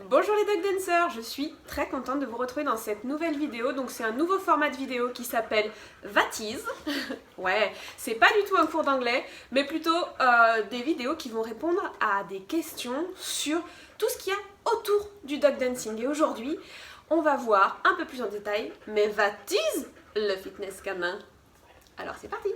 Bonjour les dog dancers, je suis très contente de vous retrouver dans cette nouvelle vidéo. Donc c'est un nouveau format de vidéo qui s'appelle What is. Ouais, c'est pas du tout un cours d'anglais, mais plutôt des vidéos qui vont répondre à des questions sur tout ce qu'il y a autour du dog dancing. Et aujourd'hui, on va voir un peu plus en détail, mais what is le fitness canin? Alors c'est parti!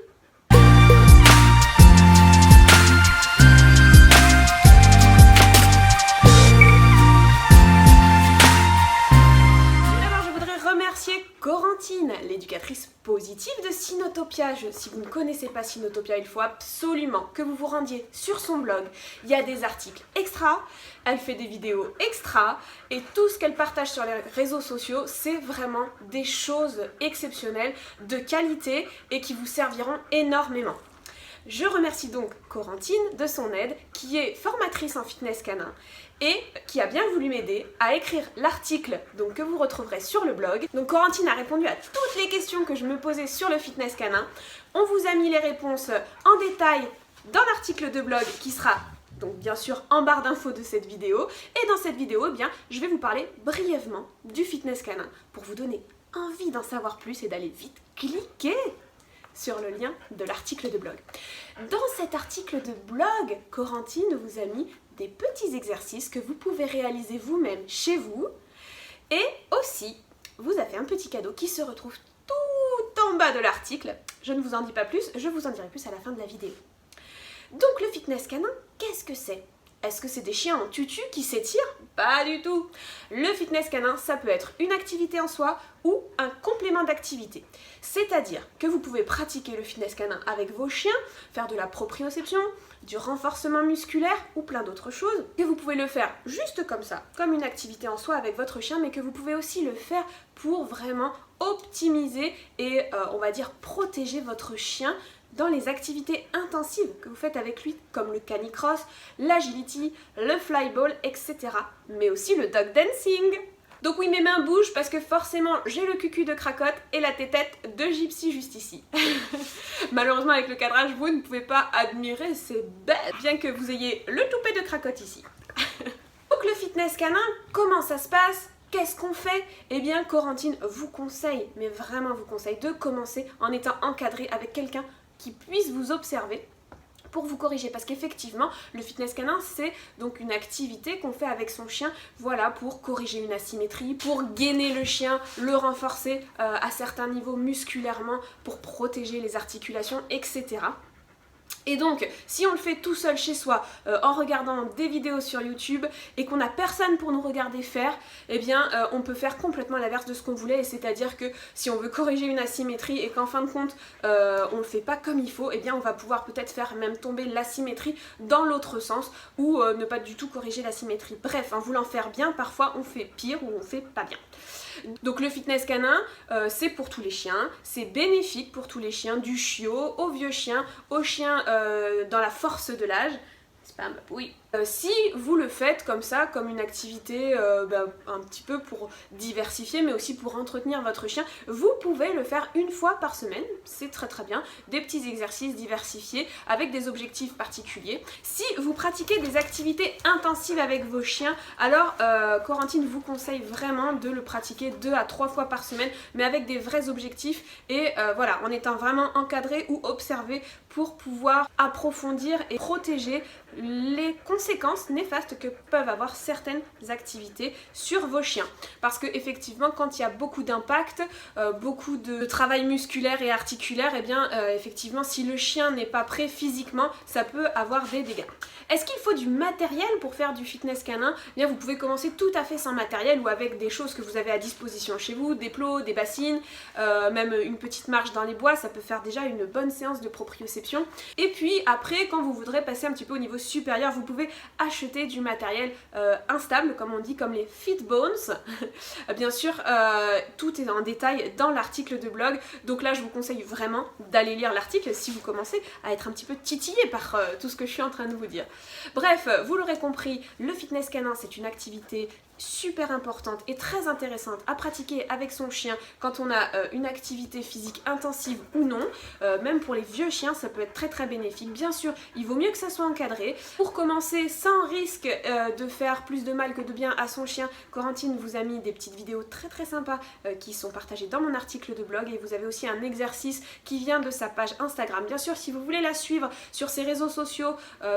Corentine, l'éducatrice positive de Cinotopia. Si vous ne connaissez pas Cinotopia, il faut absolument que vous vous rendiez sur son blog. Il y a des articles extra, elle fait des vidéos extra et tout ce qu'elle partage sur les réseaux sociaux, c'est vraiment des choses exceptionnelles, de qualité et qui vous serviront énormément. Je remercie donc Corentine de son aide, qui est formatrice en fitness canin et qui a bien voulu m'aider à écrire l'article que vous retrouverez sur le blog. Donc Corentine a répondu à toutes les questions que je me posais sur le fitness canin. On vous a mis les réponses en détail dans l'article de blog qui sera donc bien sûr en barre d'infos de cette vidéo. Et dans cette vidéo, je vais vous parler brièvement du fitness canin pour vous donner envie d'en savoir plus et d'aller vite cliquer sur le lien de l'article de blog. Dans cet article de blog, Corentine vous a mis des petits exercices que vous pouvez réaliser vous-même chez vous et aussi vous a fait un petit cadeau qui se retrouve tout en bas de l'article. Je ne vous en dis pas plus, je vous en dirai plus à la fin de la vidéo. Donc le fitness canin, qu'est-ce que c'est ? Est-ce que c'est des chiens en tutu qui s'étirent? Pas du tout! Le fitness canin, ça peut être une activité en soi ou un complément d'activité. C'est-à-dire que vous pouvez pratiquer le fitness canin avec vos chiens, faire de la proprioception, du renforcement musculaire ou plein d'autres choses. Que vous pouvez le faire juste comme ça, comme une activité en soi avec votre chien, mais que vous pouvez aussi le faire pour vraiment optimiser et on va dire protéger votre chien dans les activités intensives que vous faites avec lui, comme le canicross, l'agility, le flyball, etc. Mais aussi le dog dancing. Donc oui, mes mains bougent parce que forcément j'ai le cucu de Cracotte et la tétette de Gypsy juste ici. Malheureusement avec le cadrage, vous ne pouvez pas admirer ces bêtes, bien que vous ayez le toupet de Cracotte ici. Donc le fitness canin, comment ça se passe ? Qu'est-ce qu'on fait? Eh bien, Corentine vous conseille, mais vraiment vous conseille, de commencer en étant encadré avec quelqu'un qui puisse vous observer pour vous corriger, parce qu'effectivement le fitness canin c'est donc une activité qu'on fait avec son chien, voilà, pour corriger une asymétrie, pour gainer le chien, le renforcer à certains niveaux musculairement, pour protéger les articulations, etc. Et donc, si on le fait tout seul chez soi, en regardant des vidéos sur YouTube, et qu'on n'a personne pour nous regarder faire, eh bien, on peut faire complètement l'inverse de ce qu'on voulait, et c'est-à-dire que si on veut corriger une asymétrie et qu'en fin de compte, on le fait pas comme il faut, eh bien, on va pouvoir peut-être faire même tomber l'asymétrie dans l'autre sens, ou ne pas du tout corriger l'asymétrie. Bref, en voulant faire bien, parfois on fait pire ou on fait pas bien. Donc le fitness canin, c'est pour tous les chiens, c'est bénéfique pour tous les chiens, du chiot au vieux chien, aux chiens dans la force de l'âge. Oui. Si vous le faites comme ça, comme une activité un petit peu pour diversifier, mais aussi pour entretenir votre chien, vous pouvez le faire une fois par semaine, c'est très très bien, des petits exercices diversifiés avec des objectifs particuliers. Si vous pratiquez des activités intensives avec vos chiens, alors Corentine vous conseille vraiment de le pratiquer 2 à 3 fois par semaine, mais avec des vrais objectifs et voilà, en étant vraiment encadré ou observé pour pouvoir approfondir et protéger les conséquences néfastes que peuvent avoir certaines activités sur vos chiens. Parce que effectivement, quand il y a beaucoup d'impact, beaucoup de travail musculaire et articulaire, et bien effectivement, si le chien n'est pas prêt physiquement, ça peut avoir des dégâts. Est-ce qu'il faut du matériel pour faire du fitness canin? Eh bien, vous pouvez commencer tout à fait sans matériel ou avec des choses que vous avez à disposition chez vous, des plots, des bassines, même une petite marche dans les bois, ça peut faire déjà une bonne séance de proprioception. Et puis après, quand vous voudrez passer un petit peu au niveau supérieur, vous pouvez acheter du matériel instable, comme on dit, comme les FitBones. Bien sûr, tout est en détail dans l'article de blog, donc là je vous conseille vraiment d'aller lire l'article si vous commencez à être un petit peu titillé par tout ce que je suis en train de vous dire. Bref, vous l'aurez compris, le fitness canin c'est une activité super importante et très intéressante à pratiquer avec son chien quand on a une activité physique intensive ou non. Même pour les vieux chiens, ça peut être très bénéfique. Bien sûr, il vaut mieux que ça soit encadré. Pour commencer, sans risque de faire plus de mal que de bien à son chien, Corentine vous a mis des petites vidéos très sympas qui sont partagées dans mon article de blog, et vous avez aussi un exercice qui vient de sa page Instagram. Bien sûr, si vous voulez la suivre sur ses réseaux sociaux,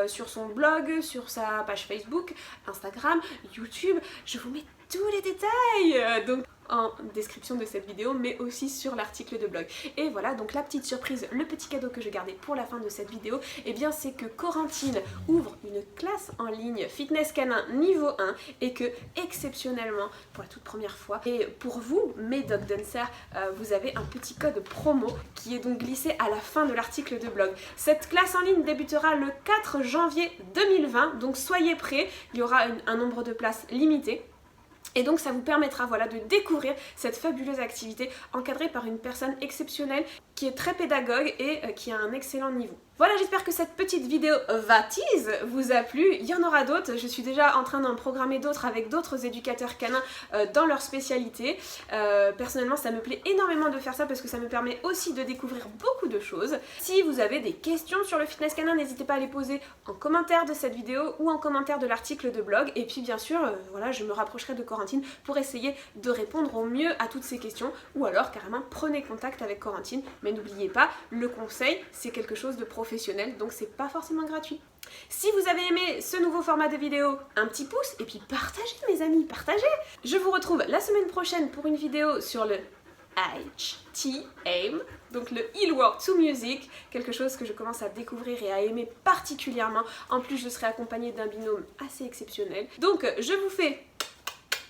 sur son blog, sur sa page Facebook, Instagram, YouTube, je vous mets tous les détails donc en description de cette vidéo, mais aussi sur l'article de blog. Et voilà, donc la petite surprise, le petit cadeau que je gardais pour la fin de cette vidéo, et bien c'est que Corentine ouvre une classe en ligne fitness canin niveau 1, et que exceptionnellement, pour la toute première fois, et pour vous, mes dog dancers, vous avez un petit code promo qui est donc glissé à la fin de l'article de blog. Cette classe en ligne débutera le 4 janvier 2020, donc soyez prêts, il y aura un nombre de places limité. Et donc ça vous permettra de découvrir cette fabuleuse activité encadrée par une personne exceptionnelle qui est très pédagogue et qui a un excellent niveau. Voilà, j'espère que cette petite vidéo tease vous a plu. Il y en aura d'autres, je suis déjà en train d'en programmer d'autres avec d'autres éducateurs canins dans leur spécialité. Personnellement, ça me plaît énormément de faire ça parce que ça me permet aussi de découvrir beaucoup de choses. Si vous avez des questions sur le fitness canin, n'hésitez pas à les poser en commentaire de cette vidéo ou en commentaire de l'article de blog. Et puis bien sûr, je me rapprocherai de Corentine pour essayer de répondre au mieux à toutes ces questions, ou alors carrément prenez contact avec Corentine. Mais n'oubliez pas, le conseil, c'est quelque chose de professionnel, donc c'est pas forcément gratuit. Si vous avez aimé ce nouveau format de vidéo, un petit pouce, et puis partagez mes amis, partagez. Je vous retrouve la semaine prochaine pour une vidéo sur le HT-AIM, donc le Heel Work to Music, quelque chose que je commence à découvrir et à aimer particulièrement. En plus, je serai accompagnée d'un binôme assez exceptionnel. Donc je vous fais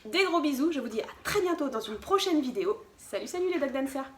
des gros bisous, je vous dis à très bientôt dans une prochaine vidéo. Salut les dog dancers!